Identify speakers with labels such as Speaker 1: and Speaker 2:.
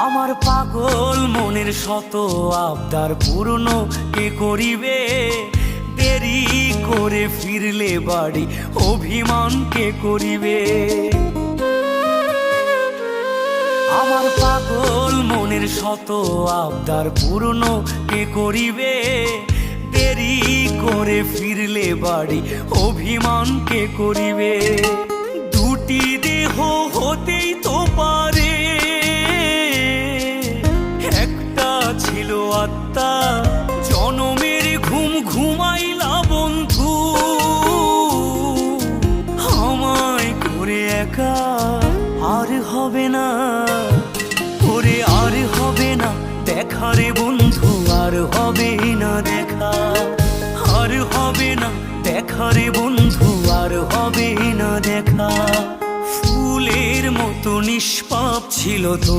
Speaker 1: আমার পাগল মনের শত আবদার পূর্ণ কে করিবে? দেরি করে ফিরলে বাড়ি অভিমান কে করিবে? আমার পাগল মনের শত আবদার পূর্ণ কে করিবে? দেরি করে ফিরলে বাড়ি অভিমান কে করিবে? দুটি দেহ হতেই তো পারে, একটা ছিল আত্মা। জনমের ঘুম ঘুমাইলা বন্ধু, আমায় করে একা। আর হবে না ওরে, আর হবে না দেখা রে বন্ধু, আর হবে না দেখা। আর হবে না দেখা রে বন্ধু, আর হবে না দেখা। ফুলের মতো নিষ্পাপ ছিল তোর